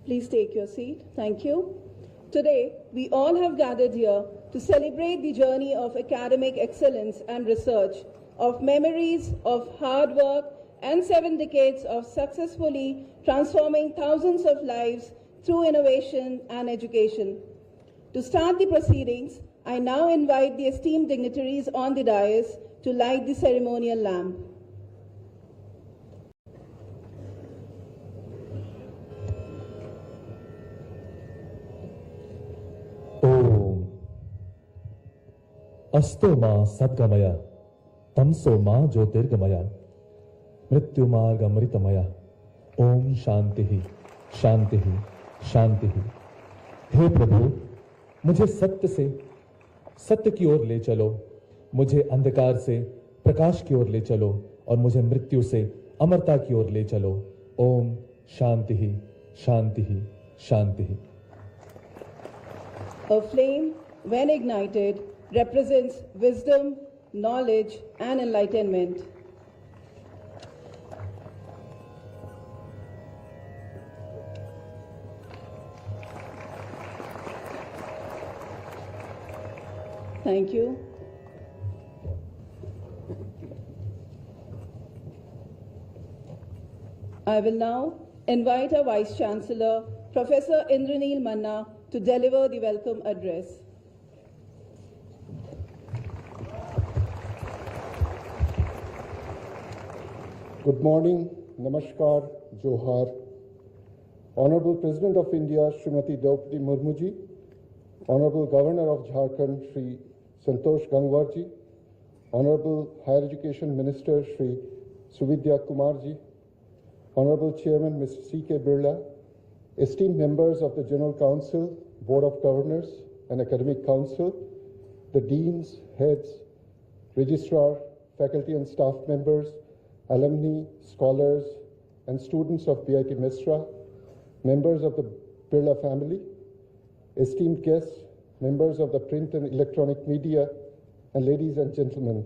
Please take your seat. Thank you. Today, we all have gathered here to celebrate the journey of academic excellence and research, of memories of hard work and 7 decades of successfully transforming thousands of lives through innovation and education. To start the proceedings, I now invite the esteemed dignitaries on the dais to light the ceremonial lamp. अस्तो मा सद्गमय तमसो मा ज्योतिर्गमय मृत्युमार्ग मृतमय ओम शांति शांति शांति। हे प्रभु, मुझे सत्य से सत्य की ओर ले चलो, मुझे अंधकार से प्रकाश की ओर ले चलो और मुझे मृत्यु से अमरता की ओर ले चलो। ओम शांति शांति शांति। A flame, when ignited, represents wisdom, knowledge, and enlightenment. Thank you. I will now invite our Vice Chancellor, Professor Indraneel Manna, to deliver the welcome address. Good morning, Namaskar, Johar. Honorable President of India, Srimati Droupadi Murmu ji, Honorable Governor of Jharkhand, Shri Santosh Gangwar ji, Honorable Higher Education Minister, Shri Suvidya Kumar ji, Honorable Chairman, Mr. C.K. Birla, esteemed members of the General Council, Board of Governors, and Academic Council, the deans, heads, registrar, faculty and staff members, alumni, scholars, and students of BIT Mesra, members of the Birla family, esteemed guests, members of the print and electronic media, and ladies and gentlemen,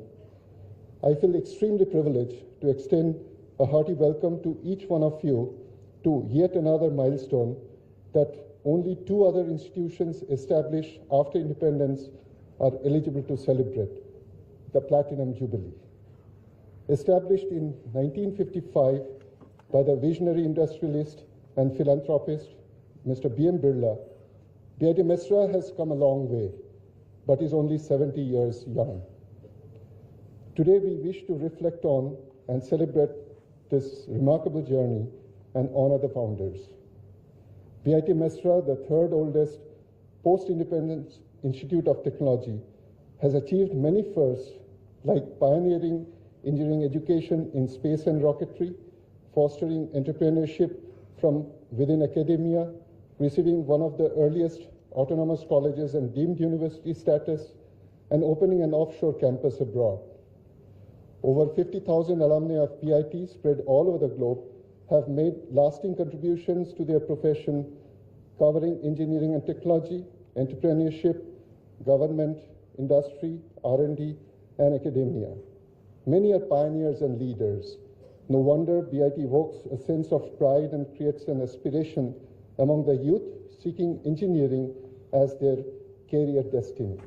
I feel extremely privileged to extend a hearty welcome to each one of you to yet another milestone that only 2 other institutions established after independence are eligible to celebrate, the Platinum Jubilee. Established in 1955 by the visionary industrialist and philanthropist, Mr. B.M. Birla, BIT Mesra has come a long way, but is only 70 years young. Today we wish to reflect on and celebrate this remarkable journey and honor the founders. BIT Mesra, the 3rd oldest post-independence institute of technology, has achieved many firsts like pioneering engineering education in space and rocketry, fostering entrepreneurship from within academia, receiving one of the earliest autonomous colleges and deemed university status, and opening an offshore campus abroad. Over 50,000 alumni of BIT spread all over the globe have made lasting contributions to their profession, covering engineering and technology, entrepreneurship, government, industry, R&D, and academia. Many are pioneers and leaders. No wonder BIT evokes a sense of pride and creates an aspiration among the youth seeking engineering as their career destiny.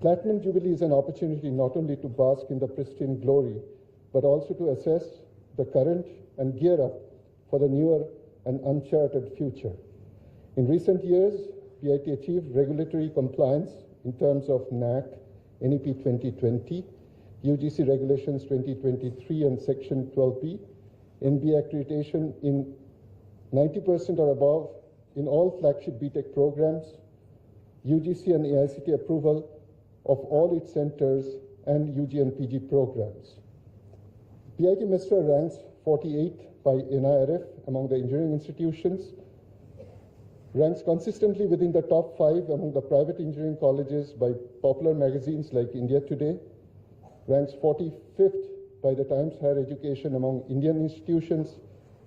Platinum Jubilee is an opportunity not only to bask in the pristine glory, but also to assess the current and gear up for the newer and uncharted future. In recent years, BIT achieved regulatory compliance in terms of NAC, NEP 2020, UGC Regulations 2023 and Section 12B, NBA accreditation in 90% or above in all flagship BTech programs, UGC and AICTE approval of all its centers and UG and PG programs. BIT Mesra ranks 48 by NIRF among the engineering institutions, ranks consistently within the top 5 among the private engineering colleges by popular magazines like India Today, ranks 45th by the Times Higher Education among Indian institutions,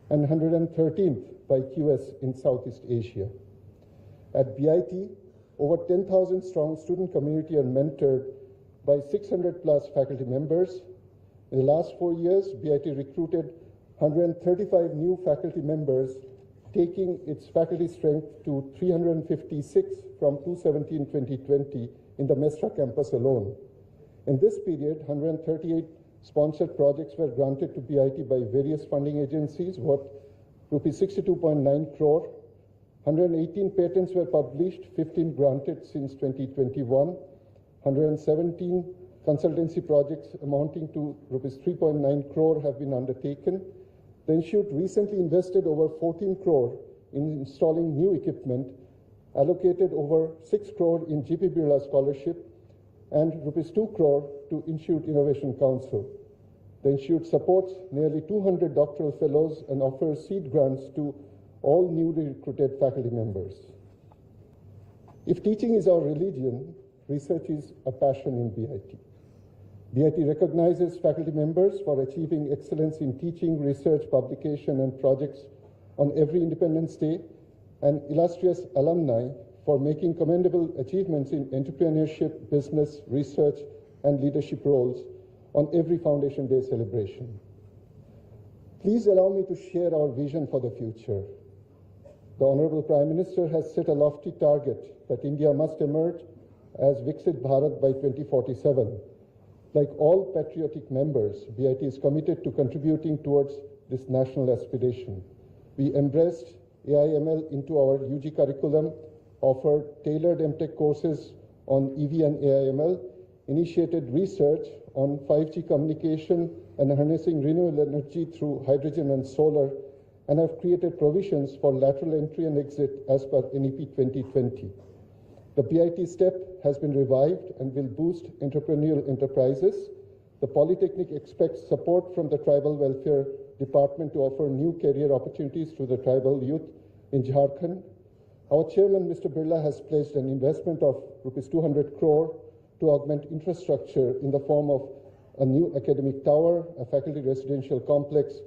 and 113th by QS in Southeast Asia. At BIT, over 10,000 strong student community are mentored by 600 plus faculty members. In the last 4 years, BIT recruited 135 new faculty members taking its faculty strength to 356 from 270 in 2020 in the Mesra campus alone. In this period, 138 sponsored projects were granted to BIT by various funding agencies worth rupees 62.9 crore. 118 patents were published, 15 granted since 2021. 117 consultancy projects amounting to rupees 3.9 crore have been undertaken. The institute recently invested over 14 crore in installing new equipment, allocated over 6 crore in GP Birla scholarship, and rupees 2 crore to Institute Innovation Council. The institute supports nearly 200 doctoral fellows and offers seed grants to all newly recruited faculty members. If teaching is our religion, research is a passion in BIT. BIT recognizes faculty members for achieving excellence in teaching, research, publication, and projects on every Independence Day, and illustrious alumni for making commendable achievements in entrepreneurship, business, research, and leadership roles on every Foundation Day celebration. Please allow me to share our vision for the future. The Honorable Prime Minister has set a lofty target that India must emerge as Viksit Bharat by 2047. Like all patriotic members, BIT is committed to contributing towards this national aspiration. We embraced AI/ML into our UG curriculum, offered tailored MTech courses on EV and AI/ML, initiated research on 5G communication and harnessing renewable energy through hydrogen and solar, and have created provisions for lateral entry and exit as per NEP 2020. The BIT STEP has been revived and will boost entrepreneurial enterprises. The Polytechnic expects support from the Tribal Welfare Department to offer new career opportunities to the tribal youth in Jharkhand. Our chairman, Mr. Birla, has pledged an investment of rupees 200 crore to augment infrastructure in the form of a new academic tower, a faculty residential complex,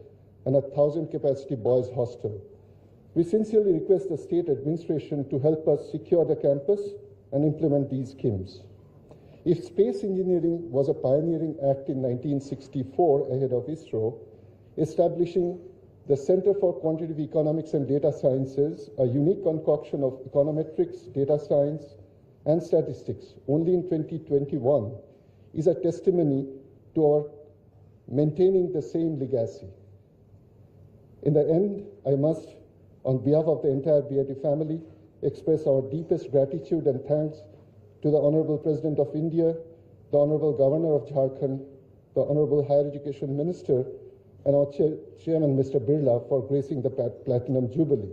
and a 1,000-capacity boys' hostel. We sincerely request the state administration to help us secure the campus and implement these schemes. If space engineering was a pioneering act in 1964 ahead of ISRO, establishing the Center for Quantitative Economics and Data Sciences, a unique concoction of econometrics, data science, and statistics, only in 2021, is a testimony to our maintaining the same legacy. In the end, I must, on behalf of the entire BIT family, express our deepest gratitude and thanks to the Honorable President of India, the Honorable Governor of Jharkhand, the Honorable Higher Education Minister, and our Chairman, Mr. Birla, for gracing the Platinum Jubilee.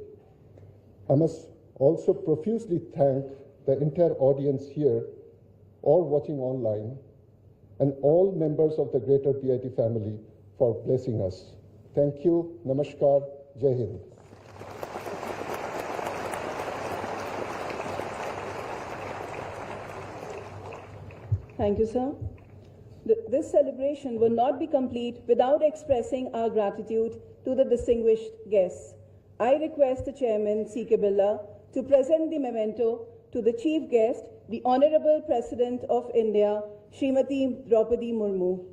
I must also profusely thank the entire audience here or watching online, and all members of the greater BIT family for blessing us. Thank you. Namaskar. Jai Hind. Thank you, sir. This celebration will not be complete without expressing our gratitude to the distinguished guests. I request the Chairman, C.K. Birla, to present the memento to the Chief Guest, the Honorable President of India, Srimati Droupadi Murmu.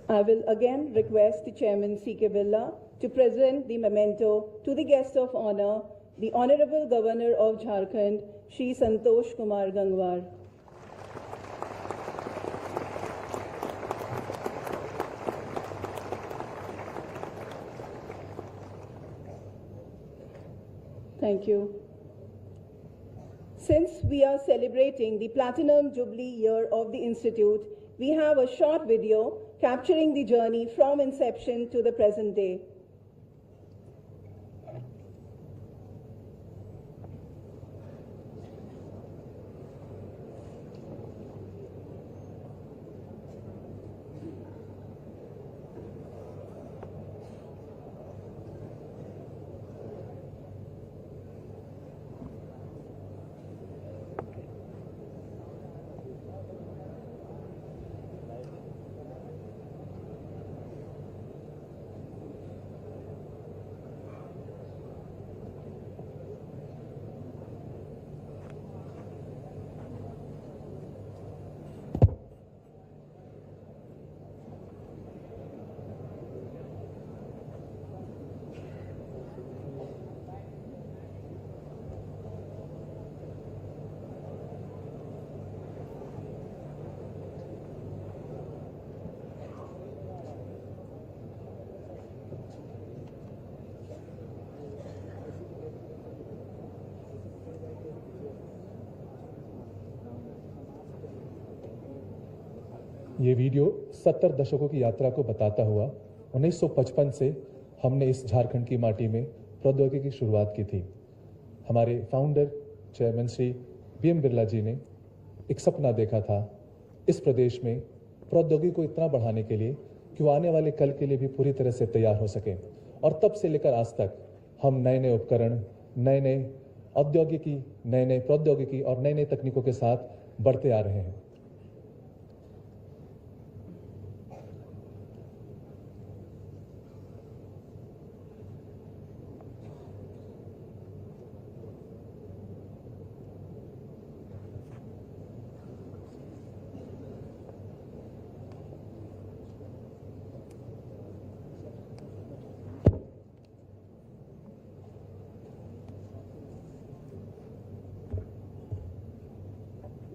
I will again request the Chairman, C.K. Birla, to present the memento to the guest of honor, the Honorable Governor of Jharkhand, Shri Santosh Kumar Gangwar. Thank you. Since we are celebrating the Platinum Jubilee year of the Institute, we have a short video capturing the journey from inception to the present day. ये video 70 दशकों की यात्रा को बताता हुआ 1955 से हमने इस झारखंड की माटी में प्रौद्योगिकी की शुरुआत की थी। हमारे founder chairman Shri BM Birla ji ने एक सपना देखा था इस प्रदेश में प्रौद्योगिकी को इतना बढ़ाने के लिए कि वो आने वाले कल के लिए भी पूरी तरह से तैयार हो सके। और तब से लेकर आज तक हम नए नए उपकरण, नए नए औद्योगिकी, नए नए प्रौद्योगिकी और नई नई तकनीकों के साथ बढ़ते आ रहे हैं।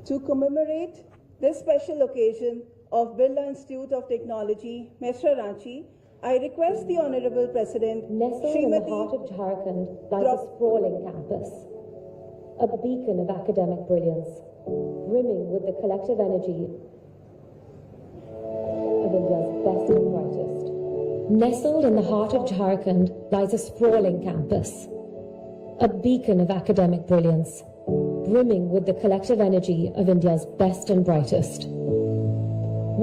To commemorate this special occasion of Birla Institute of Technology, Mesra, Ranchi, I request the Honorable President, Nestled in the heart of Jharkhand lies a sprawling campus, a beacon of academic brilliance, brimming with the collective energy of India's best and brightest. Nestled in the heart of Jharkhand lies a sprawling campus, a beacon of academic brilliance, brimming with the collective energy of India's best and brightest.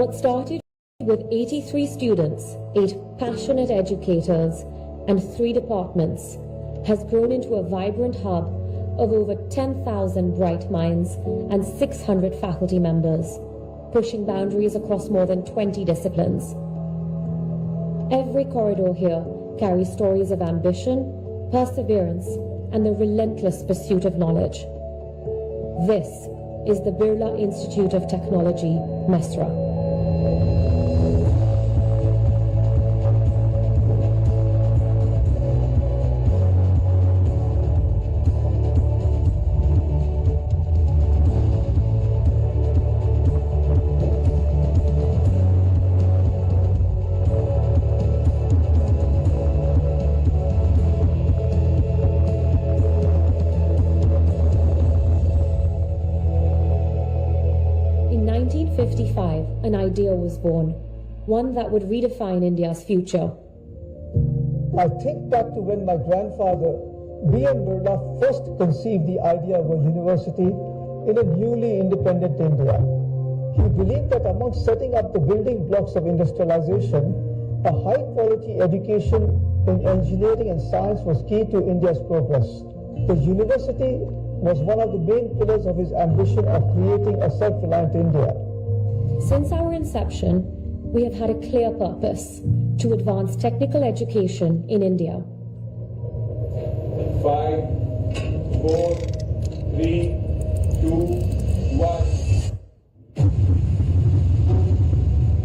What started with 83 students, 8 passionate educators, and 3 departments has grown into a vibrant hub of over 10,000 bright minds and 600 faculty members, pushing boundaries across more than 20 disciplines. Every corridor here carries stories of ambition, perseverance, and the relentless pursuit of knowledge. This is the Birla Institute of Technology, Mesra. In 1955, an idea was born, one that would redefine India's future. I think back to when my grandfather, B.M. Birla, first conceived the idea of a university in a newly independent India. He believed that among setting up the building blocks of industrialization, a high-quality education in engineering and science was key to India's progress. The university was one of the main pillars of his ambition of creating a self-reliant India. Since our inception, we have had a clear purpose: to advance technical education in India. 5, 4, 3, 2, 1.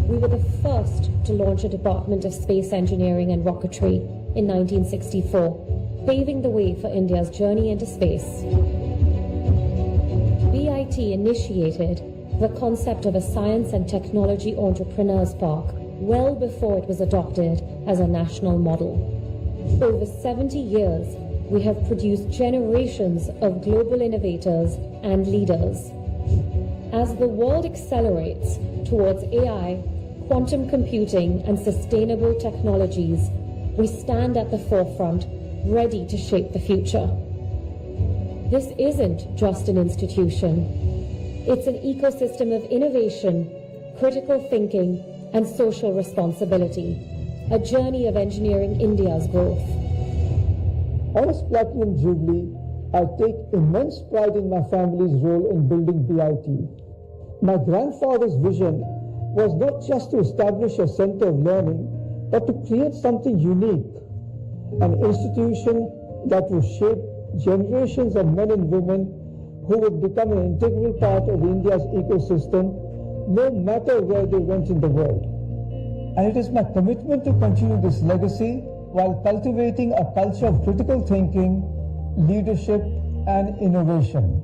We were the first to launch a Department of Space Engineering and Rocketry in 1964, paving the way for India's journey into space. BIT initiated the concept of a science and technology entrepreneurs park well before it was adopted as a national model. Over 70 years, we have produced generations of global innovators and leaders. As the world accelerates towards AI, quantum computing, and sustainable technologies, we stand at the forefront, ready to shape the future. This isn't just an institution. It's an ecosystem of innovation, critical thinking, and social responsibility, a journey of engineering India's growth. On its Platinum Jubilee, I take immense pride in my family's role in building BIT. My grandfather's vision was not just to establish a center of learning, but to create something unique, an institution that would shape generations of men and women who would become an integral part of India's ecosystem, no matter where they went in the world. And it is my commitment to continue this legacy while cultivating a culture of critical thinking, leadership, and innovation.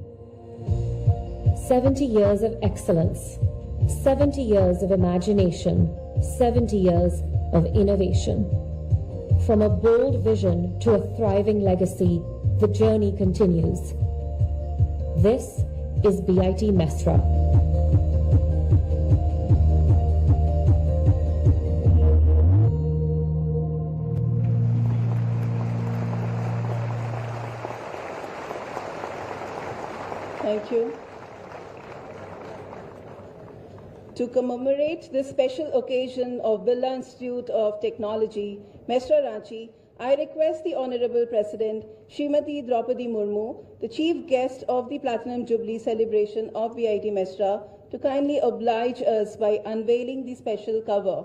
70 years of excellence, 70 years of imagination, 70 years of innovation. From a bold vision to a thriving legacy, the journey continues. This is BIT Mesra. Thank you. To commemorate this special occasion of Birla Institute of Technology, Mesra Ranchi, I request the Honorable President, Srimati Droupadi Murmu, the Chief Guest of the Platinum Jubilee celebration of BIT Mesra, to kindly oblige us by unveiling the special cover.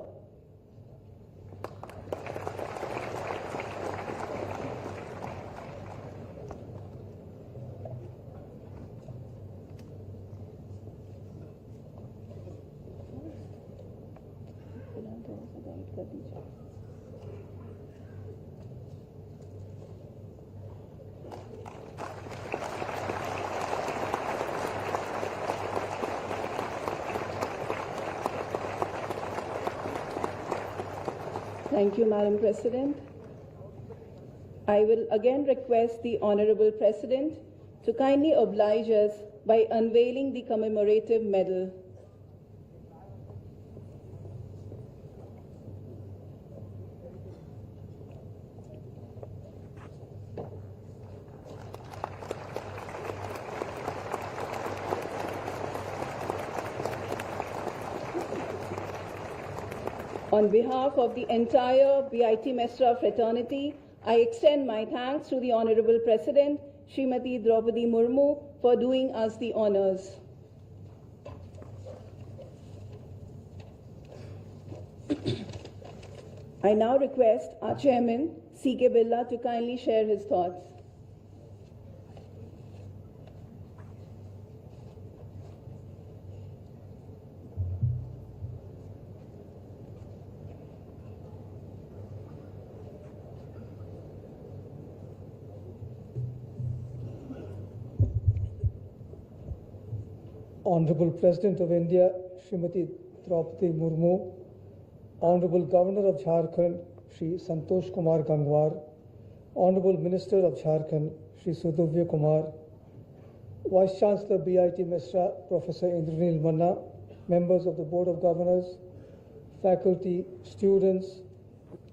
Thank you, Madam President. I will again request the Honorable President to kindly oblige us by unveiling the commemorative medal. On behalf of the entire BIT Mesra fraternity, I extend my thanks to the Honorable President, Srimati Droupadi Murmu, for doing us the honors. I now request our Chairman, C.K. Birla, to kindly share his thoughts. Honorable President of India, Srimati Droupadi Murmu, Honorable Governor of Jharkhand, Shri Santosh Kumar Gangwar, Honorable Minister of Jharkhand, Shri Sudhavya Kumar, Vice Chancellor BIT Mesra, Professor Indranil Manna, members of the Board of Governors, faculty, students,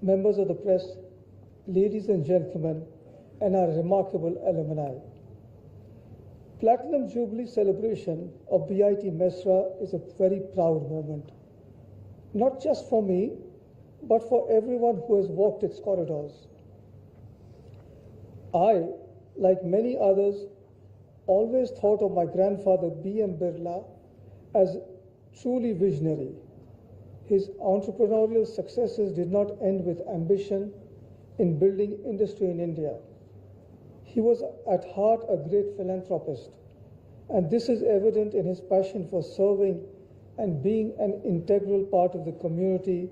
members of the press, ladies and gentlemen, and our remarkable alumni. Platinum Jubilee celebration of BIT Mesra is a very proud moment, not just for me, but for everyone who has walked its corridors. I, like many others, always thought of my grandfather B.M. Birla as truly visionary. His entrepreneurial successes did not end with ambition in building industry in India. He was at heart a great philanthropist, and this is evident in his passion for serving and being an integral part of the community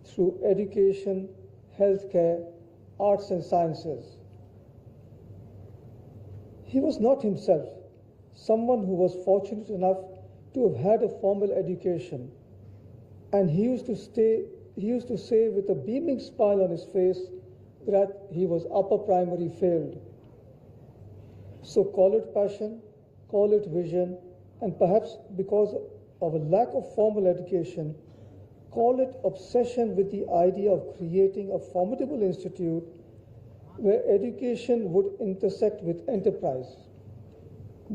through education, healthcare, arts and sciences. He was not himself someone who was fortunate enough to have had a formal education, and he used to say with a beaming smile on his face that he was upper primary failed. So call it passion, call it vision, and perhaps because of a lack of formal education, call it obsession with the idea of creating a formidable institute where education would intersect with enterprise.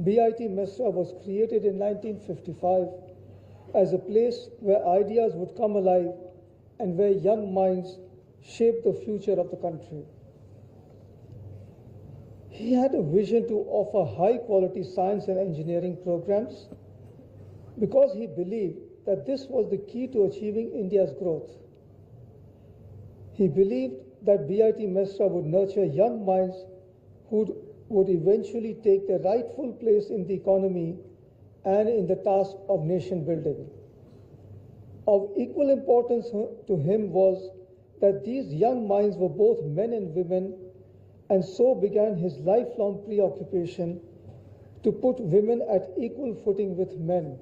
BIT Mesra was created in 1955 as a place where ideas would come alive and where young minds shape the future of the country. He had a vision to offer high-quality science and engineering programs because he believed that this was the key to achieving India's growth. He believed that BIT Mesra would nurture young minds who would eventually take their rightful place in the economy and in the task of nation building. Of equal importance to him was that these young minds were both men and women, and so began his lifelong preoccupation to put women at equal footing with men.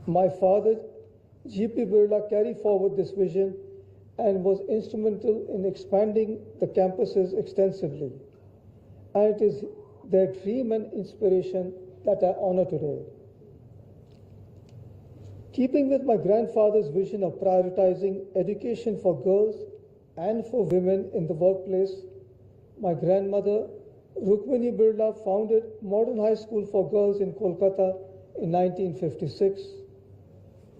My father, G.P. Birla, carried forward this vision and was instrumental in expanding the campuses extensively. And it is their dream and inspiration that I honor today. Keeping with my grandfather's vision of prioritizing education for girls and for women in the workplace, my grandmother, Rukmini Birla founded Modern High School for Girls in Kolkata in 1956.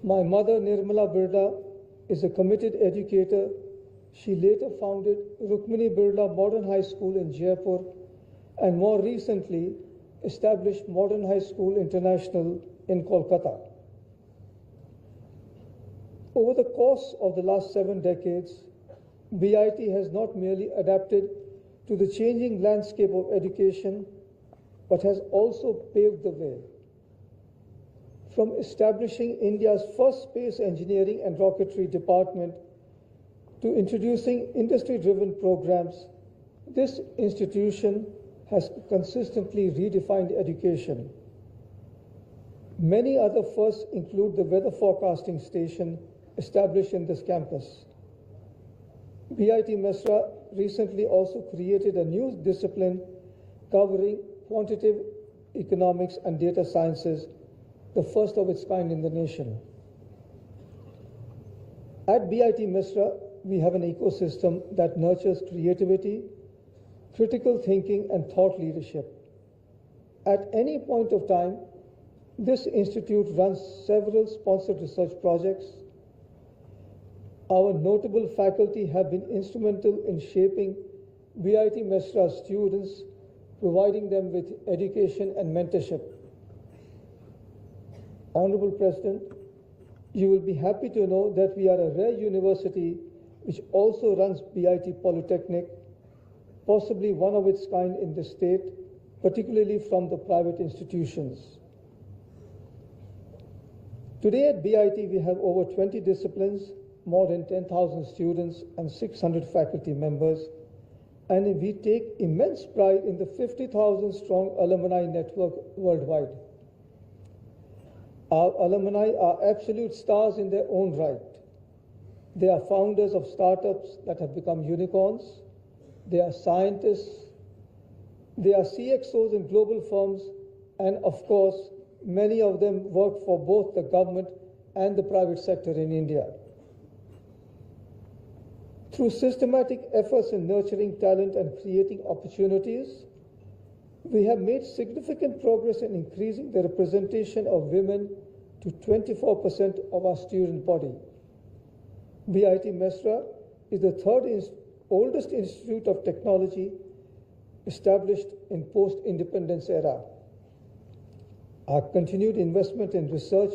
My mother, Nirmala Birla, is a committed educator. She later founded Rukmini Birla Modern High School in Jaipur and more recently established Modern High School International in Kolkata. Over the course of the last 7 decades, BIT has not merely adapted to the changing landscape of education, but has also paved the way. From establishing India's first space engineering and rocketry department to introducing industry-driven programs, this institution has consistently redefined education. Many other firsts include the weather forecasting station established in this campus. BIT Mesra recently also created a new discipline covering quantitative economics and data sciences, the first of its kind in the nation. At BIT Mesra, we have an ecosystem that nurtures creativity, critical thinking, and thought leadership. At any point of time, this institute runs several sponsored research projects. Our notable faculty have been instrumental in shaping BIT Mesra students, providing them with education and mentorship. Honorable President, you will be happy to know that we are a rare university which also runs BIT Polytechnic, possibly one of its kind in the state, particularly from the private institutions. Today at BIT, we have over 20 disciplines, more than 10,000 students, and 600 faculty members, and we take immense pride in the 50,000 strong alumni network worldwide. Our alumni are absolute stars in their own right. They are founders of startups that have become unicorns. They are scientists. They are CXOs in global firms. And of course, many of them work for both the government and the private sector in India. Through systematic efforts in nurturing talent and creating opportunities, we have made significant progress in increasing the representation of women to 24% of our student body. BIT Mesra is the third oldest institute of technology established in post-independence era. Our continued investment in research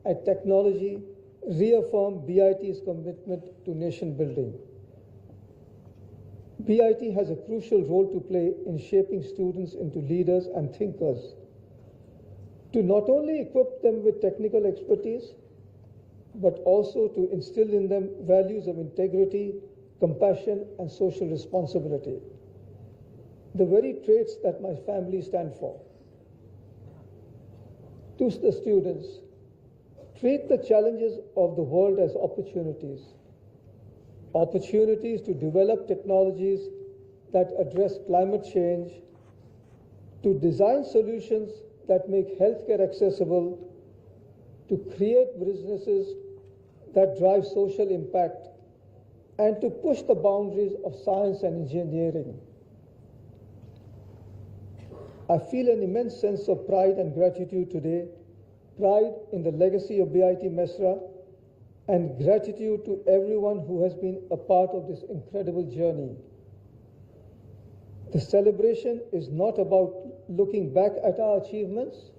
and technology reaffirm BIT's commitment to nation building. BIT has a crucial role to play in shaping students into leaders and thinkers, to not only equip them with technical expertise, but also to instill in them values of integrity, compassion, and social responsibility, the very traits that my family stand for. To the students, treat the challenges of the world as opportunities. Opportunities to develop technologies that address climate change, to design solutions that make healthcare accessible, to create businesses that drive social impact, and to push the boundaries of science and engineering. I feel an immense sense of pride and gratitude today, pride in the legacy of BIT Mesra, and gratitude to everyone who has been a part of this incredible journey. The celebration is not about looking back at our achievements.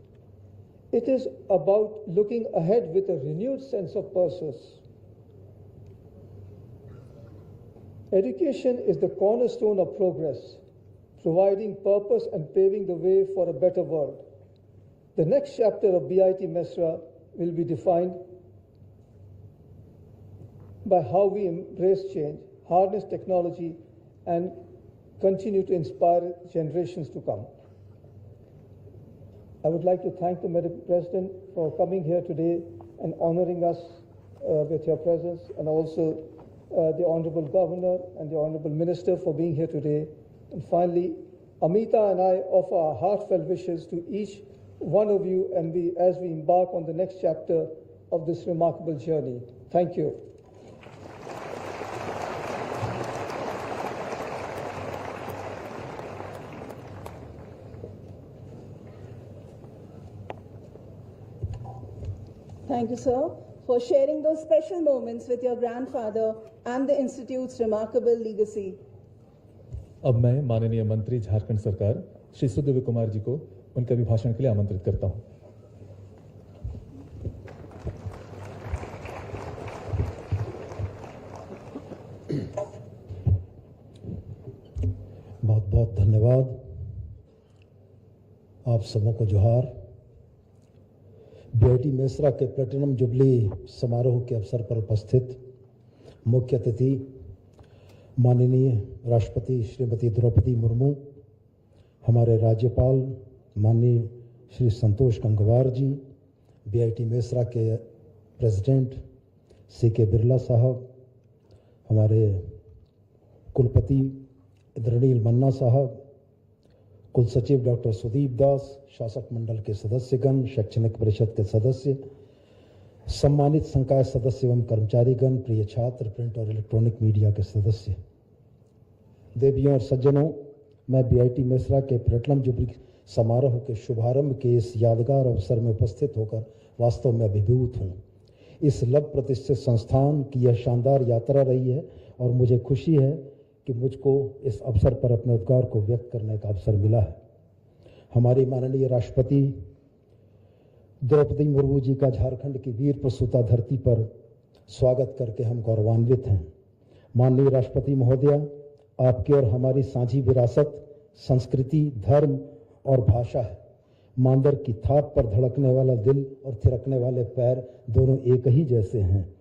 It is about looking ahead with a renewed sense of purpose. Education is the cornerstone of progress, providing purpose and paving the way for a better world. The next chapter of BIT Mesra will be defined by how we embrace change, harness technology, and continue to inspire generations to come. I would like to thank the Madam President for coming here today and honoring us with your presence, and also the Honorable Governor and the Honorable Minister for being here today. And finally, Amita and I offer our heartfelt wishes to each one of you as we embark on the next chapter of this remarkable journey. Thank you. Thank you, sir, for sharing those special moments with your grandfather and the Institute's remarkable legacy. अब मैं माननीय मंत्री झारखंड सरकार श्री सुदेव कुमार जी को उनके अभिभाषण के लिए आमंत्रित करता हूं। बहुत बहुत धन्यवाद। आप सबों को जोहार। BIT मेसरा के प्लेटिनम जुबली समारोह के अवसर पर उपस्थित मुख्य अतिथि माननीय राष्ट्रपति श्रीमती द्रौपदी मुर्मू, हमारे राज्यपाल माननीय श्री संतोष गंगवार जी, BIT मेसरा के प्रेसिडेंट CK बिरला साहब, हमारे कुलपति इंद्रनील मन्ना साहब, कुल सचिव डॉक्टर सुदीप दास, शासक मंडल के सदस्यगण, शैक्षणिक परिषद के सदस्य, सम्मानित संकाय सदस्य एवं कर्मचारीगण, प्रिय छात्र, प्रिंट और इलेक्ट्रॉनिक मीडिया के सदस्य, देवियों और सज्जनों, मैं BIT मेसरा के प्लेटिनम जुबली समारोह के शुभारंभ के इस यादगार अवसर में उपस्थित होकर वास्तव में अभिभूत हूँ। इस लव प्रतिष्ठित संस्थान की यह शानदार यात्रा रही है और मुझे खुशी है कि मुझको इस अवसर पर अपने उद्गार को व्यक्त करने का अवसर मिला है। हमारी माननीय राष्ट्रपति द्रौपदी मुर्मू जी का झारखंड की वीर प्रसूता धरती पर स्वागत करके हम गौरवान्वित हैं। माननीय राष्ट्रपति महोदया, आपकी और हमारी साझी विरासत, संस्कृति, धर्म और भाषा है। मांदर की थाप पर धड़कने वाला दिल और थिरकने वाले पैर दोनों एक ही जैसे हैं।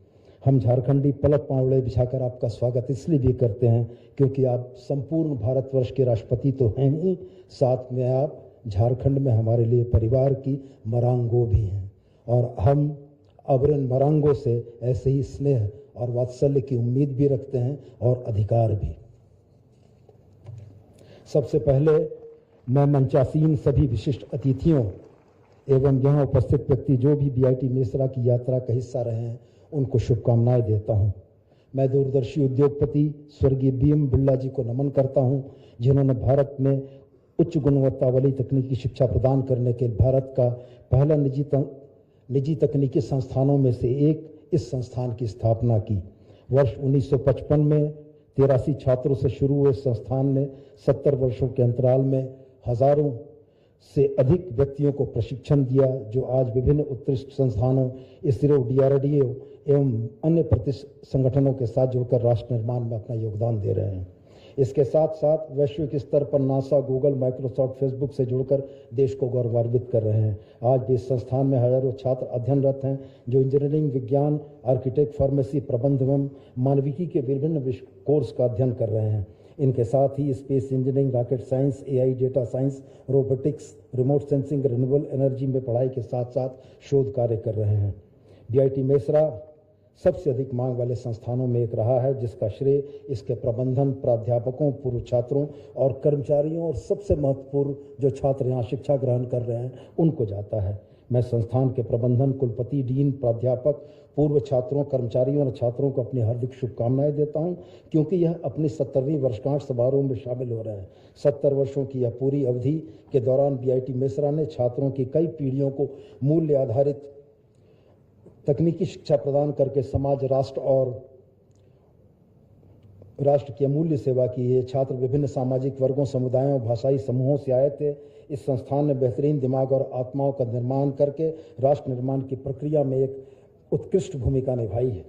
हम झारखंडी पलक पांवड़े बिछाकर आपका स्वागत इसलिए भी करते हैं क्योंकि आप संपूर्ण भारतवर्ष के राष्ट्रपति तो हैं ही, साथ में आप झारखंड में हमारे लिए परिवार की मरांगो भी हैं और हम अब इन मरांगों से ऐसे ही स्नेह और वात्सल्य की उम्मीद भी रखते हैं और अधिकार भी। सबसे पहले मैं मंचासीन सभी विशिष्ट अतिथियों एवं यहाँ उपस्थित व्यक्ति जो भी BIT मेसरा की यात्रा का हिस्सा रहे हैं उनको शुभकामनाएं देता हूं। मैं दूरदर्शी उद्योगपति स्वर्गीय BM बिरला जी को नमन करता हूं, जिन्होंने भारत में उच्च गुणवत्ता वाली तकनीकी शिक्षा प्रदान करने के भारत का पहला निजी तकनीकी संस्थानों में से एक इस संस्थान की स्थापना की। वर्ष 1955 में 83 छात्रों से शुरू हुए संस्थान ने 70 वर्षों के अंतराल में हजारों से अधिक व्यक्तियों को प्रशिक्षण दिया, जो आज विभिन्न उत्कृष्ट संस्थानों इसरो, DRDO एवं अन्य प्रतिष्ठित संगठनों के साथ जुड़कर राष्ट्र निर्माण में अपना योगदान दे रहे हैं। इसके साथ साथ वैश्विक स्तर पर नासा, गूगल, माइक्रोसॉफ्ट, फेसबुक से जुड़कर देश को गौरवान्वित कर रहे हैं। आज भी इस संस्थान में हजारों छात्र अध्ययनरत हैं जो इंजीनियरिंग, विज्ञान, आर्किटेक्ट, फार्मेसी, प्रबंध एवं मानविकी के विभिन्न कोर्स का अध्ययन कर रहे हैं। इनके साथ ही space engineering, rocket science, AI, data science, robotics, remote sensing, renewable energy में पढ़ाई के साथ साथ शोध कार्य कर रहे हैं। BIT मेसरा सबसे अधिक मांग वाले संस्थानों में एक रहा है, जिसका श्रेय इसके प्रबंधन, प्राध्यापकों, पूर्व छात्रों और कर्मचारियों और सबसे महत्वपूर्ण जो छात्र यहाँ शिक्षा ग्रहण कर रहे हैं उनको जाता है। मैं संस्थान के प्रबंधन, कुलपति, डीन, प्राध्यापक, पूर्व छात्रों, कर्मचारियों और छात्रों को अपनी हार्दिक शुभकामनाएं देता हूं, क्योंकि यह अपनी 70वीं वर्षगांठ समारोह में शामिल हो रहे हैं। 70 वर्षों की यह पूरी अवधि के दौरान BIT मेसरा ने छात्रों की कई पीढ़ियों को मूल्य आधारित तकनीकी शिक्षा प्रदान करके समाज, राष्ट्र की अमूल्य सेवा की है। छात्र विभिन्न सामाजिक वर्गों, समुदायों, भाषाई समूहों से आए थे। इस संस्थान ने बेहतरीन दिमाग और आत्माओं का निर्माण करके राष्ट्र निर्माण की प्रक्रिया में एक उत्कृष्ट भूमिका निभाई है।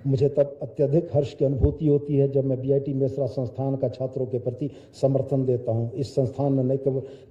मुझे तब अत्यधिक हर्ष की अनुभूति होती है जब मैं BIT मेसरा संस्थान का छात्रों के प्रति समर्थन देता हूं। इस संस्थान ने न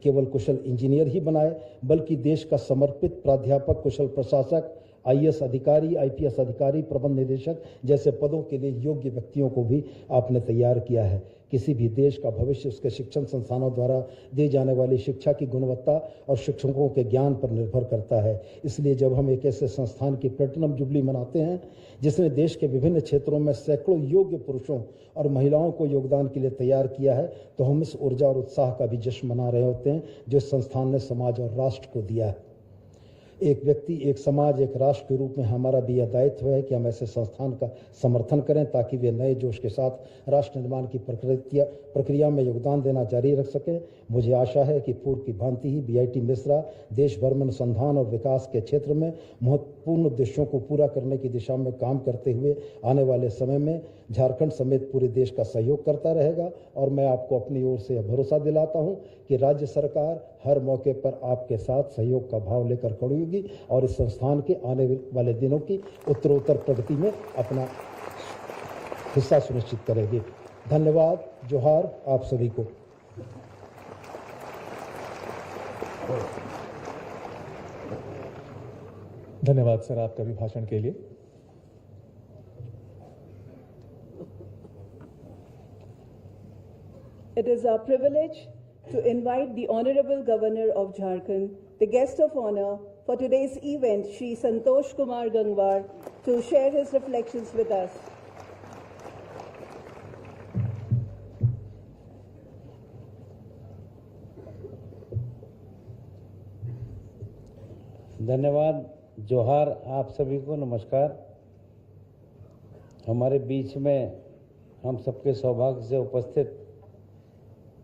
केवल कुशल इंजीनियर ही बनाए, बल्कि देश का समर्पित प्राध्यापक, कुशल प्रशासक, IAS अधिकारी, IPS अधिकारी, प्रबंध निदेशक जैसे पदों के लिए योग्य व्यक्तियों को भी आपने तैयार किया है। किसी भी देश का भविष्य उसके शिक्षण संस्थानों द्वारा दी जाने वाली शिक्षा की गुणवत्ता और शिक्षकों के ज्ञान पर निर्भर करता है। इसलिए जब हम एक ऐसे संस्थान की प्लेटिनम जुबली मनाते हैं जिसने देश के विभिन्न क्षेत्रों में सैकड़ों योग्य पुरुषों और महिलाओं को योगदान के लिए तैयार किया है, तो हम इस ऊर्जा और उत्साह का भी जश्न मना रहे होते हैं जो संस्थान ने समाज और राष्ट्र को दिया है। एक व्यक्ति, एक समाज, एक राष्ट्र के रूप में हमारा भी यह दायित्व है कि हम ऐसे संस्थान का समर्थन करें ताकि वे नए जोश के साथ राष्ट्र निर्माण की प्रक्रिया में योगदान देना जारी रख सकें। मुझे आशा है कि पूर्व की भांति ही BIT मेसरा देश भर में अनुसंधान और विकास के क्षेत्र में महत्वपूर्ण उद्देश्यों को पूरा करने की दिशा में काम करते हुए आने वाले समय में झारखंड समेत पूरे देश का सहयोग करता रहेगा। और मैं आपको अपनी ओर से भरोसा दिलाता हूं कि राज्य सरकार हर मौके पर आपके साथ सहयोग का भाव लेकर खड़ी होगी और इस संस्थान के आने वाले दिनों की उत्तरोत्तर प्रगति में अपना हिस्सा सुनिश्चित करेगी। धन्यवाद। जोहार आप सभी को। धन्यवाद सर आपका अभिभाषण के लिए। It is our privilege to invite the Honorable Governor of Jharkhand, the guest of honor for today's event, Shri Santosh Kumar Gangwar, to share his reflections with us. धन्यवाद। जोहार आप सभी को नमस्कार। हमारे बीच में हम सबके सौभाग्य से उपस्थित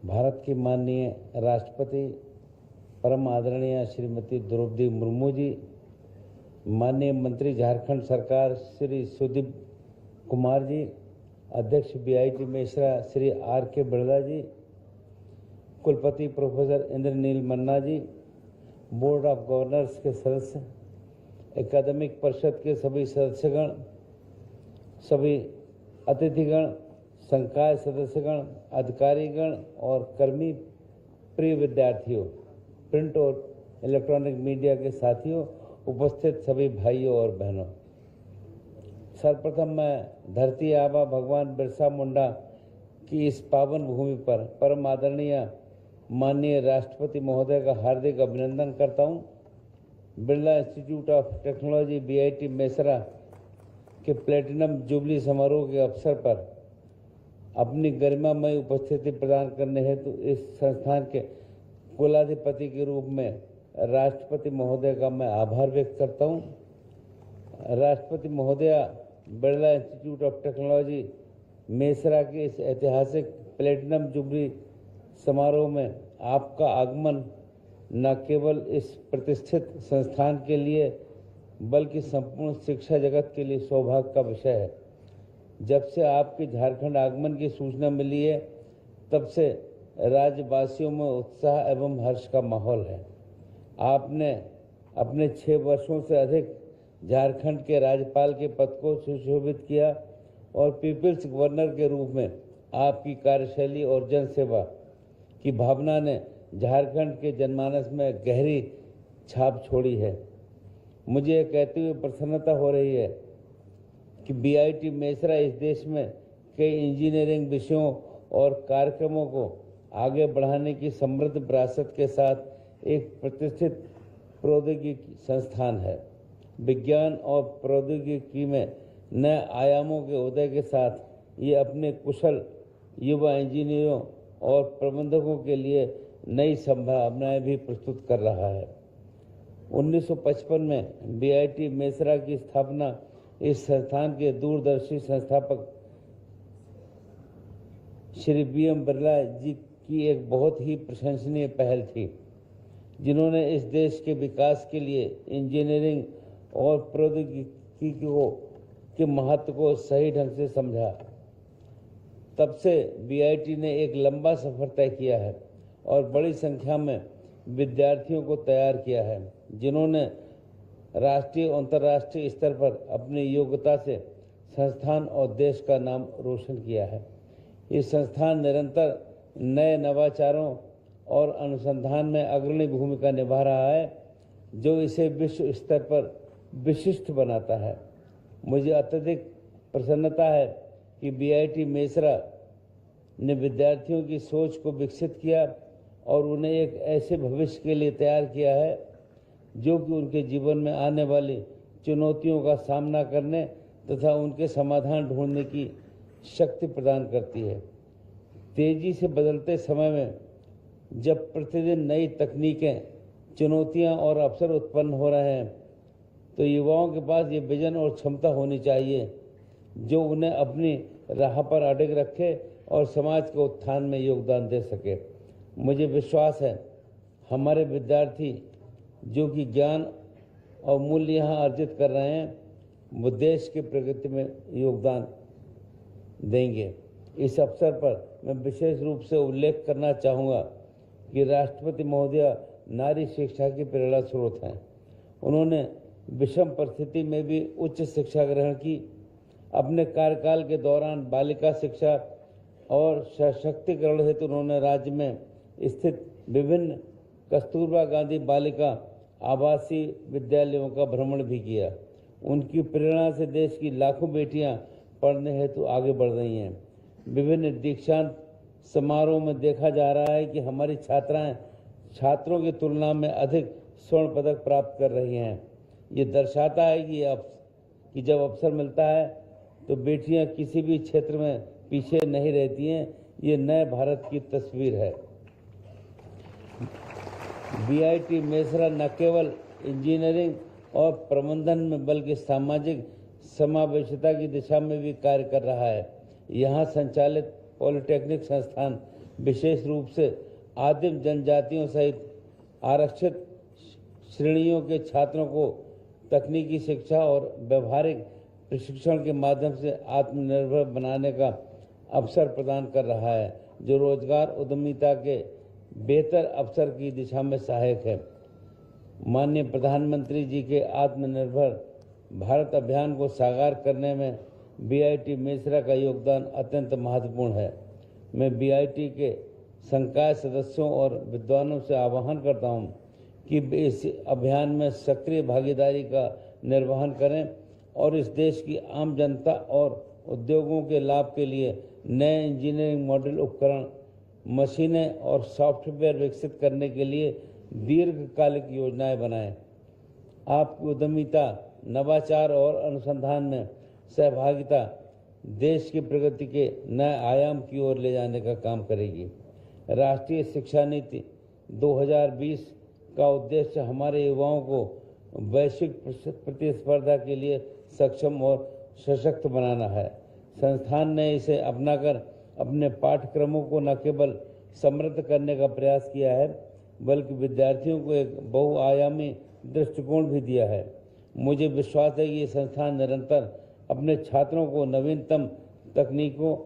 भारत की माननीय राष्ट्रपति परम आदरणीय श्रीमती द्रौपदी मुर्मू जी, माननीय मंत्री झारखंड सरकार श्री सुदीप कुमार जी, अध्यक्ष BIT मेसरा श्री R.K. बिरला जी, कुलपति professor Indranil Manna ji, board of governors के सदस्य, एकेडमिक परिषद के सभी सदस्यगण, सभी अतिथिगण, संकाय सदस्यगण, अधिकारीगण और कर्मी, प्रिय विद्यार्थियों, प्रिंट और इलेक्ट्रॉनिक मीडिया के साथियों, उपस्थित सभी भाइयों और बहनों, सर्वप्रथम मैं धरती आबा भगवान बिरसा मुंडा की इस पावन भूमि पर परम आदरणीय माननीय राष्ट्रपति महोदय का हार्दिक अभिनंदन करता हूं। Birla institute of technology BIT Mesra के प्लेटिनम जुबली समारोह के अवसर पर अपनी गरिमामय उपस्थिति प्रदान करने हेतु इस संस्थान के कुलाधिपति के रूप में राष्ट्रपति महोदय का मैं आभार व्यक्त करता हूं। राष्ट्रपति महोदया, Birla institute of technology Mesra के इस ऐतिहासिक प्लेटिनम जुबली समारोह में आपका आगमन न केवल इस प्रतिष्ठित संस्थान के लिए बल्कि संपूर्ण शिक्षा जगत के लिए सौभाग्य का विषय है। जब से आपके झारखंड आगमन की सूचना मिली है, तब से राज्यवासियों में उत्साह एवं हर्ष का माहौल है। आपने अपने 6 वर्षों से अधिक झारखंड के राज्यपाल के पद को सुशोभित किया और पीपल्स गवर्नर के रूप में आपकी कार्यशैली और जनसेवा की भावना ने झारखंड के जनमानस में गहरी छाप छोड़ी है। मुझे यह कहते हुए प्रसन्नता हो रही है कि BIT मेसरा इस देश में कई इंजीनियरिंग विषयों और कार्यक्रमों को आगे बढ़ाने की समृद्ध विरासत के साथ एक प्रतिष्ठित प्रौद्योगिकी संस्थान है। विज्ञान और प्रौद्योगिकी में नए आयामों के उदय के साथ ये अपने कुशल युवा इंजीनियरों और प्रबंधकों के लिए नई संभावनाएं भी प्रस्तुत कर रहा है। 1955 में BIT मेसरा की स्थापना इस संस्थान के दूरदर्शी संस्थापक श्री BM बिरला जी की एक बहुत ही प्रशंसनीय पहल थी, जिन्होंने इस देश के विकास के लिए इंजीनियरिंग और प्रौद्योगिकी के महत्व को सही ढंग से समझा। तब से BIT ने एक लंबा सफर तय किया है और बड़ी संख्या में विद्यार्थियों को तैयार किया है, जिन्होंने राष्ट्रीय और अंतर्राष्ट्रीय स्तर पर अपनी योग्यता से संस्थान और देश का नाम रोशन किया है। ये संस्थान निरंतर नए नवाचारों और अनुसंधान में अग्रणी भूमिका निभा रहा है, जो इसे विश्व स्तर पर विशिष्ट बनाता है। मुझे अत्यधिक प्रसन्नता है कि BIT मेसरा ने विद्यार्थियों की सोच को विकसित किया और उन्हें एक ऐसे भविष्य के लिए तैयार किया है जो कि उनके जीवन में आने वाली चुनौतियों का सामना करने तथा उनके समाधान ढूंढने की शक्ति प्रदान करती है। तेजी से बदलते समय में जब प्रतिदिन नई तकनीकें, चुनौतियां और अवसर उत्पन्न हो रहे हैं, तो युवाओं के पास ये विजन और क्षमता होनी चाहिए जो उन्हें अपनी राह पर अडिग रखे और समाज के उत्थान में योगदान दे सके। मुझे विश्वास है हमारे विद्यार्थी जो कि ज्ञान और मूल्य यहाँ अर्जित कर रहे हैं वो देश की प्रगति में योगदान देंगे। इस अवसर पर मैं विशेष रूप से उल्लेख करना चाहूँगा कि राष्ट्रपति महोदया नारी शिक्षा की प्रेरणा स्रोत हैं। उन्होंने विषम परिस्थिति में भी उच्च शिक्षा ग्रहण की। अपने कार्यकाल के दौरान बालिका शिक्षा और सशक्तिकरण हेतु उन्होंने राज्य में स्थित विभिन्न कस्तूरबा गांधी बालिका आवासीय विद्यालयों का भ्रमण भी किया। उनकी प्रेरणा से देश की लाखों बेटियां पढ़ने हेतु आगे बढ़ रही हैं। विभिन्न दीक्षांत समारोह में देखा जा रहा है कि हमारी छात्राएं छात्रों की तुलना में अधिक स्वर्ण पदक प्राप्त कर रही हैं। ये दर्शाता है कि जब अवसर मिलता है तो बेटियां किसी भी क्षेत्र में पीछे नहीं रहती हैं। ये नए भारत की तस्वीर है। BIT मेसरा न केवल इंजीनियरिंग और प्रबंधन में बल्कि सामाजिक समावेशिता की दिशा में भी कार्य कर रहा है। यहाँ संचालित पॉलिटेक्निक संस्थान विशेष रूप से आदिम जनजातियों सहित आरक्षित श्रेणियों के छात्रों को तकनीकी शिक्षा और व्यवहारिक प्रशिक्षण के माध्यम से आत्मनिर्भर बनाने का अवसर प्रदान कर रहा है, जो रोजगार उद्यमिता के बेहतर अवसर की दिशा में सहायक है। माननीय प्रधानमंत्री जी के आत्मनिर्भर भारत अभियान को साकार करने में BIT मेसरा का योगदान अत्यंत महत्वपूर्ण है। मैं BIT के संकाय सदस्यों और विद्वानों से आह्वान करता हूं कि वे इस अभियान में सक्रिय भागीदारी का निर्वहन करें और इस देश की आम जनता और उद्योगों के लाभ के लिए नए इंजीनियरिंग मॉडल, उपकरण, मशीनें और सॉफ्टवेयर विकसित करने के लिए दीर्घकालिक योजनाएं बनाएं। आपकी उद्यमिता, नवाचार और अनुसंधान में सहभागिता देश की प्रगति के नए आयाम की ओर ले जाने का काम करेगी। राष्ट्रीय शिक्षा नीति 2020 का उद्देश्य हमारे युवाओं को वैश्विक प्रतिस्पर्धा के लिए सक्षम और सशक्त बनाना है। संस्थान ने इसे अपनाकर अपने पाठ्यक्रमों को न केवल समृद्ध करने का प्रयास किया है बल्कि विद्यार्थियों को एक बहुआयामी दृष्टिकोण भी दिया है। मुझे विश्वास है कि ये संस्थान निरंतर अपने छात्रों को नवीनतम तकनीकों,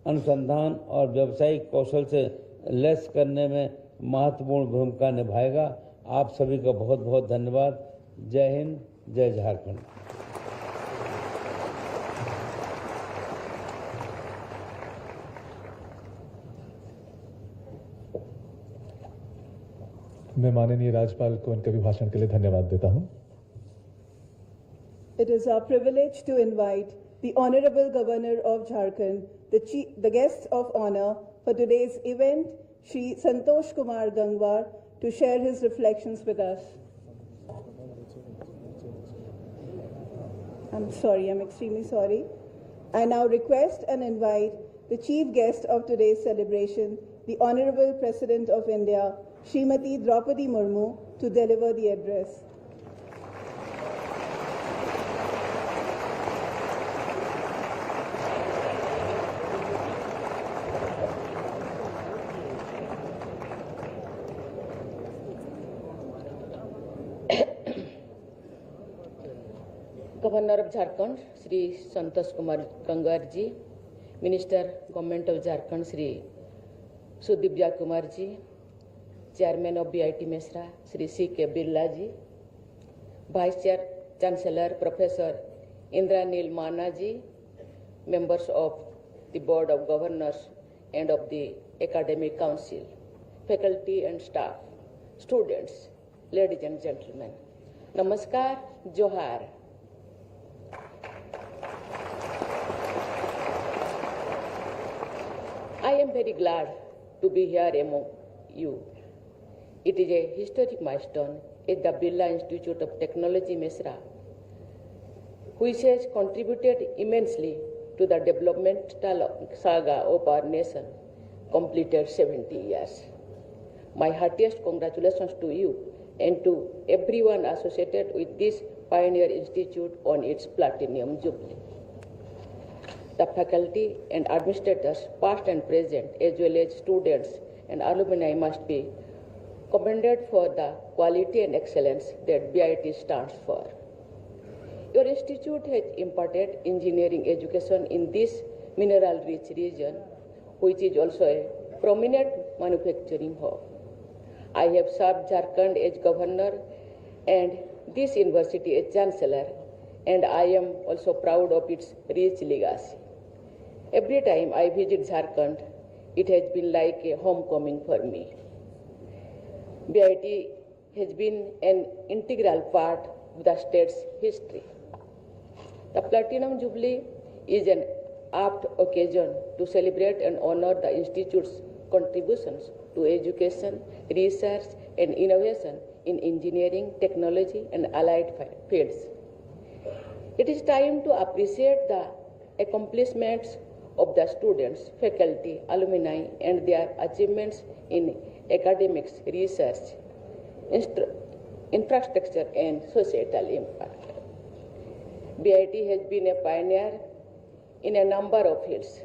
अनुसंधान और व्यावसायिक कौशल से लैस करने में महत्वपूर्ण भूमिका निभाएगा। आप सभी का बहुत बहुत धन्यवाद। जय हिंद, जय झारखंड। मैं माननीय राज्यपाल को उनके अभिभाषण के लिए धन्यवाद देता हूं। It is our privilege to invite the Honorable Governor of Jharkhand, the guest of honor for today's event, Shri Santosh Kumar Gangwar, to share his reflections with us. I'm extremely sorry. I now request and invite the chief guest of today's celebration, the Honorable President of India, Srimati Droupadi Murmu, to deliver the address. Governor of Jharkhand, Shri Santosh Kumar Gangwar ji, Minister, Government of Jharkhand, Shri Sudipja Kumar ji, Chairman of BIT Mesra, Shri C.K. Birla ji, Vice Chancellor, Professor Indranil Mana ji, members of the Board of Governors and of the Academic Council, faculty and staff, students, ladies and gentlemen. Namaskar, Johar. I am very glad to be here among you. It is a historic milestone at the Birla Institute of Technology, Mesra, which has contributed immensely to the developmental saga of our nation, completed 70 years. My heartiest congratulations to you and to everyone associated with this pioneer institute on its platinum jubilee. The faculty and administrators, past and present, as well as students and alumni must be commended for the quality and excellence that BIT stands for. Your institute has imparted engineering education in this mineral-rich region, which is also a prominent manufacturing hub. I have served Jharkhand as governor and this university as chancellor, and I am also proud of its rich legacy. Every time I visit Jharkhand, it has been like a homecoming for me. BIT has been an integral part of the state's history. The Platinum Jubilee is an apt occasion to celebrate and honor the Institute's contributions to education, research, and innovation in engineering, technology, and allied fields. It is time to appreciate the accomplishments of the students, faculty, alumni, and their achievements in academics, research, infrastructure, and societal impact. BIT has been a pioneer in a number of fields.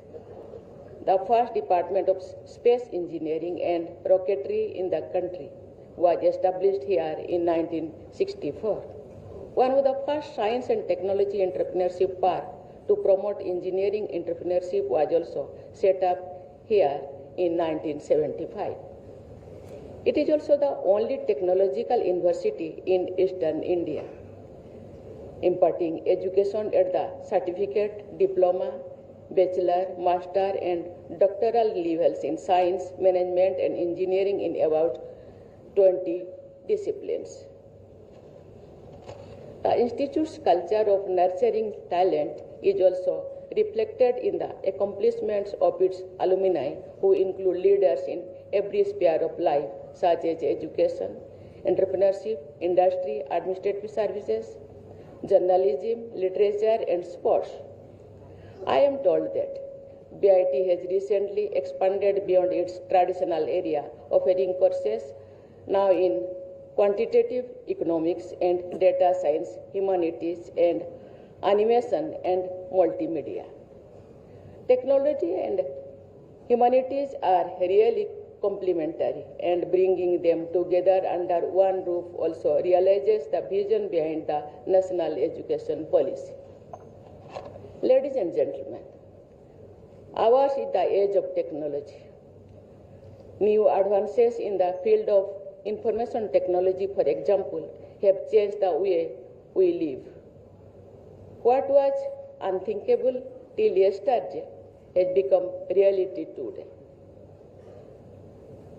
The first Department of Space Engineering and Rocketry in the country was established here in 1964. One of the first science and technology entrepreneurship park to promote engineering entrepreneurship was also set up here in 1975. It is also the only technological university in Eastern India, imparting education at the certificate, diploma, bachelor, master, and doctoral levels in science, management, and engineering in about 20 disciplines. The Institute's culture of nurturing talent is also reflected in the accomplishments of its alumni, who include leaders in every sphere of life, such as education, entrepreneurship, industry, administrative services, journalism, literature, and sports. I am told that BIT has recently expanded beyond its traditional area, offering courses now in quantitative economics and data science, humanities, and animation and multimedia. Technology and humanities are really complementary, and bringing them together under one roof also realizes the vision behind the national education policy. Ladies and gentlemen, ours is the age of technology. New advances in the field of information technology, for example, have changed the way we live. What was unthinkable till yesterday has become reality today.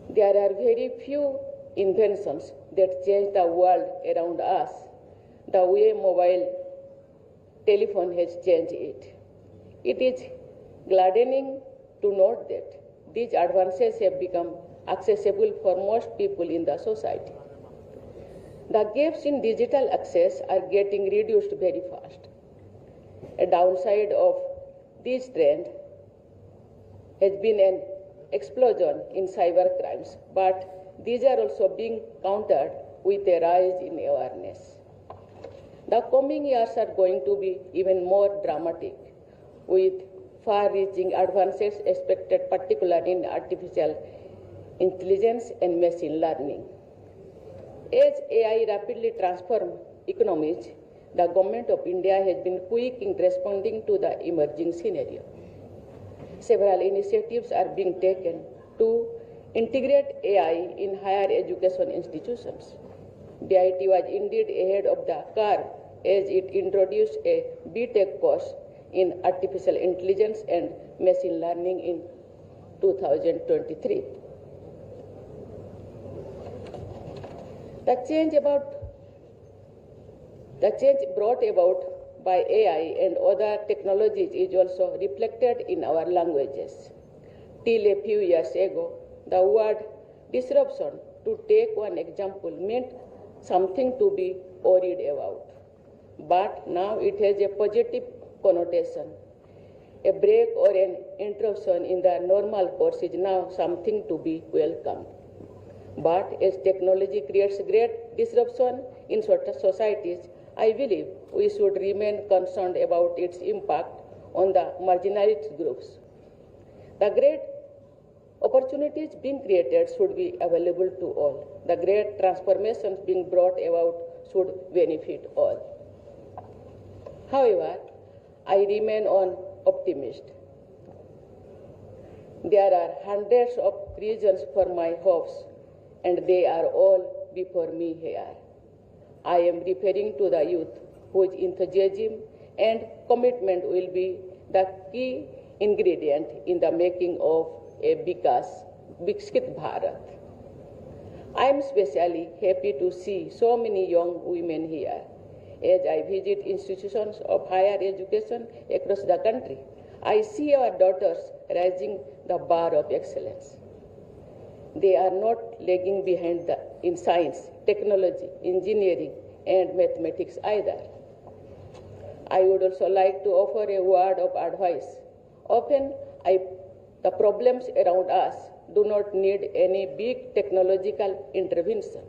There are very few inventions that change the world around us the way mobile telephone has changed it. It is gladdening to note that these advances have become accessible for most people in the society. The gaps in digital access are getting reduced very fast. A downside of this trend has been an explosion in cyber crimes, but these are also being countered with a rise in awareness. The coming years are going to be even more dramatic, with far-reaching advances expected, particularly in artificial intelligence and machine learning. As AI rapidly transforms economies, the Government of India has been quick in responding to the emerging scenario. Several initiatives are being taken to integrate AI in higher education institutions. BIT was indeed ahead of the curve as it introduced a BTech course in artificial intelligence and machine learning in 2023. The change brought about by AI and other technologies is also reflected in our languages. Till a few years ago, the word disruption, to take one example, meant something to be worried about. But now it has a positive connotation. A break or an interruption in the normal course is now something to be welcomed. But as technology creates great disruption in societies, I believe we should remain concerned about its impact on the marginalized groups. The great Opportunities being created should be available to all. The great transformations being brought about should benefit all. However, I remain an optimist. There are hundreds of reasons for my hopes, and they are all before me here. I am referring to the youth whose enthusiasm and commitment will be the key ingredient in the making of a Viksit Bharat. I am especially happy to see so many young women here. As I visit institutions of higher education across the country, I see our daughters raising the bar of excellence. They are not lagging behind in science, technology, engineering, and mathematics either. I would also like to offer a word of advice. Often, the problems around us do not need any big technological intervention.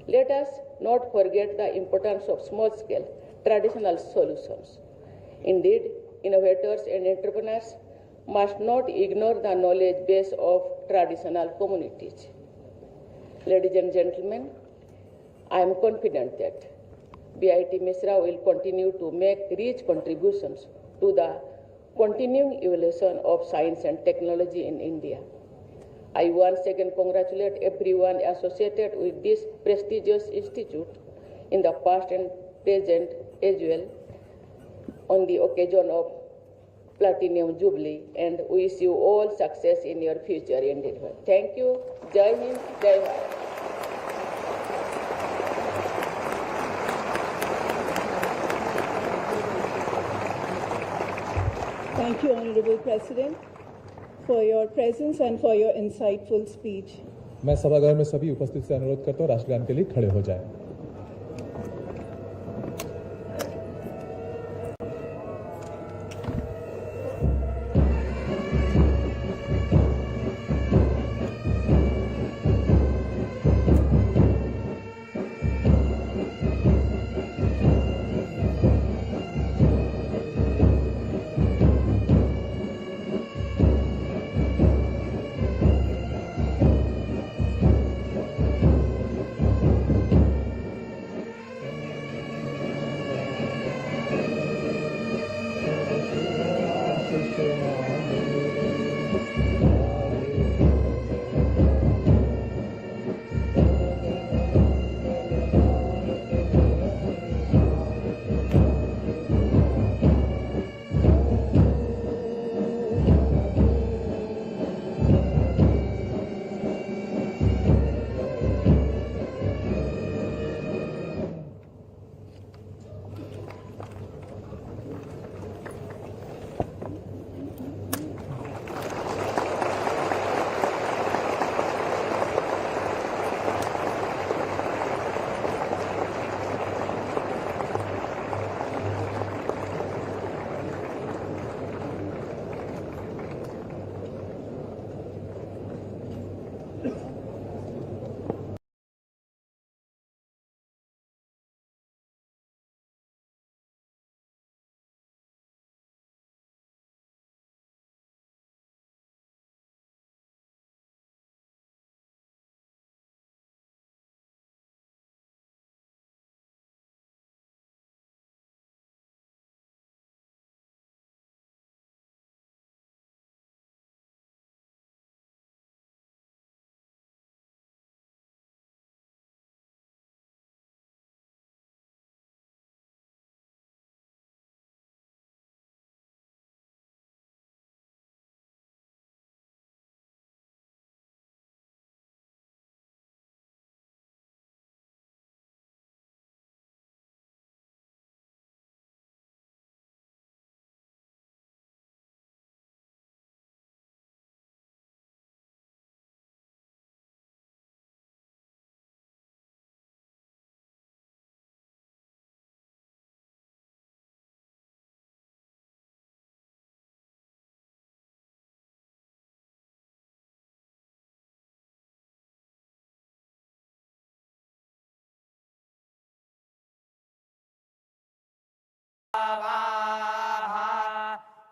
Let us not forget the importance of small-scale, traditional solutions. Indeed, innovators and entrepreneurs must not ignore the knowledge base of traditional communities. Ladies and gentlemen, I am confident that BIT Mesra will continue to make rich contributions to the continuing evolution of science and technology in India. I once again congratulate everyone associated with this prestigious institute in the past and present as well on the occasion of Platinum Jubilee, and wish you all success in your future endeavor. Thank you. Jai Hind, Jai Bharat. Thank you, Honorable President, for your presence and for your insightful speech. मैं सभागार में सभी उपस्थित से अनुरोध करता हूँ राष्ट्रगान के लिए खड़े हो जाएं।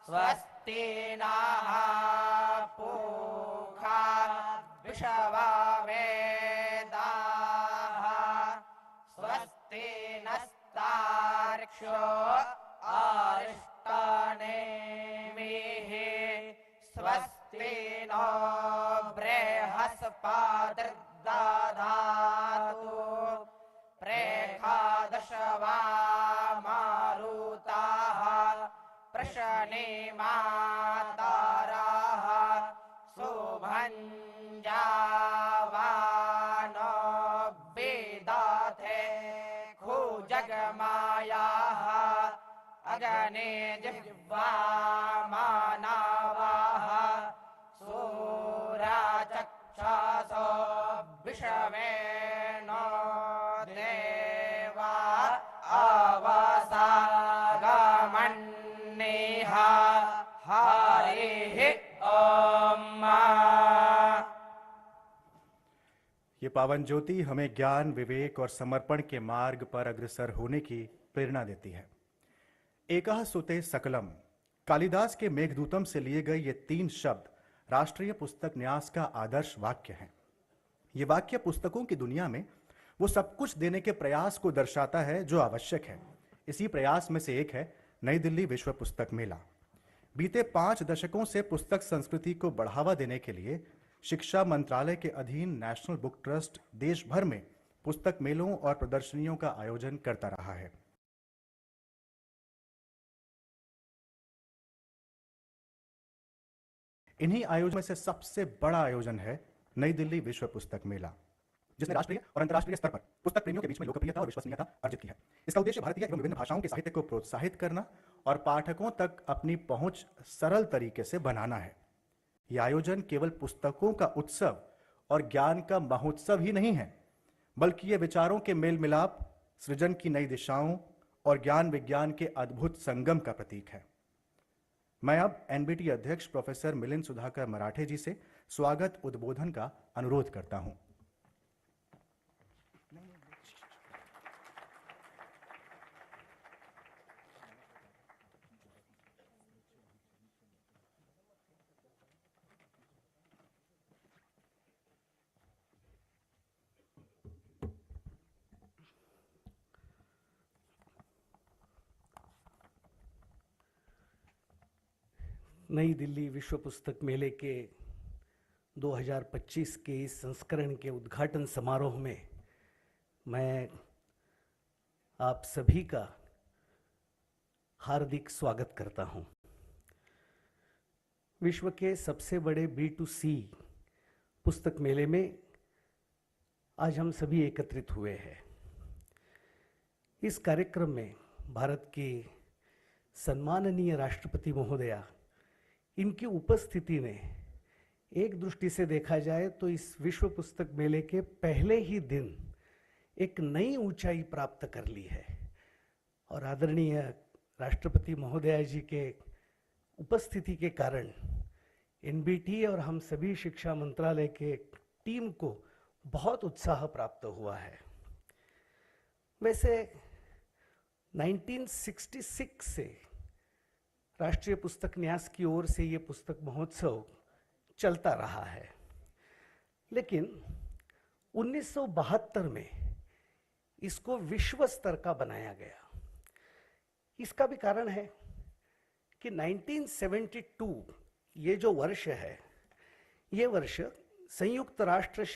स्वस्ति नः पूषा विश्ववेदाः स्वस्ति नस्तार्क्ष्यो अरिष्टानेमिः स्वस्ति नो बृहस्पतिर्दधातु प्रेखादशवा मारुताः प्रशनिमाताराः शुभञ्जावानो विदधे खुजगमायाः अगने जिह्वामानावाः सूराचक्षासो विषमेनो देवा आवासागमन्नेह हरिः ओम्। ये पावन ज्योति हमें ज्ञान, विवेक और समर्पण के मार्ग पर अग्रसर होने की प्रेरणा देती है। एकः सुते सकलम, कालिदास के मेघदूतम से लिए गए ये 3 शब्द राष्ट्रीय पुस्तक न्यास का आदर्श वाक्य है। ये वाक्य पुस्तकों की दुनिया में वो सब कुछ देने के प्रयास को दर्शाता है जो आवश्यक है। इसी प्रयास में से एक है नई दिल्ली विश्व पुस्तक मेला। बीते 5 दशकों से पुस्तक संस्कृति को बढ़ावा देने के लिए शिक्षा मंत्रालय के अधीन नेशनल बुक ट्रस्ट देश भर में पुस्तक मेलों और प्रदर्शनियों का आयोजन करता रहा है। इन्हीं आयोजन में से सबसे बड़ा आयोजन है नई दिल्ली विश्व पुस्तक मेला, जिसने राष्ट्रीय और अंतर्राष्ट्रीय स्तर पर पुस्तक प्रेमियों के बीच में लोकप्रियता और विश्वसनीयता अर्जित की है। इसका उद्देश्य भारतीय एवं विभिन्न भाषाओं के साहित्य को प्रोत्साहित करना और पाठकों तक अपनी पहुंच सरल तरीके से बनाना है। यह आयोजन केवल पुस्तकों का उत्सव और ज्ञान का महोत्सव ही नहीं है, बल्कि ये विचारों के मेल मिलाप, सृजन की नई दिशाओं और ज्ञान विज्ञान के अद्भुत संगम का प्रतीक है। मैं अब एनबीटी अध्यक्ष प्रोफेसर मिलिंद सुधाकर मराठे जी से स्वागत उद्बोधन का अनुरोध करता हूं। नई दिल्ली विश्व पुस्तक मेले के 2025 के इस संस्करण के उद्घाटन समारोह में मैं आप सभी का हार्दिक स्वागत करता हूं। विश्व के सबसे बड़े B2C पुस्तक मेले में आज हम सभी एकत्रित हुए हैं। इस कार्यक्रम में भारत के सम्माननीय राष्ट्रपति महोदया, इनकी उपस्थिति ने एक दृष्टि से देखा जाए तो इस विश्व पुस्तक मेले के पहले ही दिन एक नई ऊंचाई प्राप्त कर ली है और आदरणीय राष्ट्रपति महोदया जी के उपस्थिति के कारण एनबीटी और हम सभी शिक्षा मंत्रालय के टीम को बहुत उत्साह प्राप्त हुआ है। वैसे 1966 से राष्ट्रीय पुस्तक न्यास की ओर से ये पुस्तक महोत्सव चलता रहा है, लेकिन 1972 में इसको विश्व स्तर का बनाया गया। इसका भी कारण है कि 1972 ये जो वर्ष है, ये वर्ष संयुक्त राष्ट्र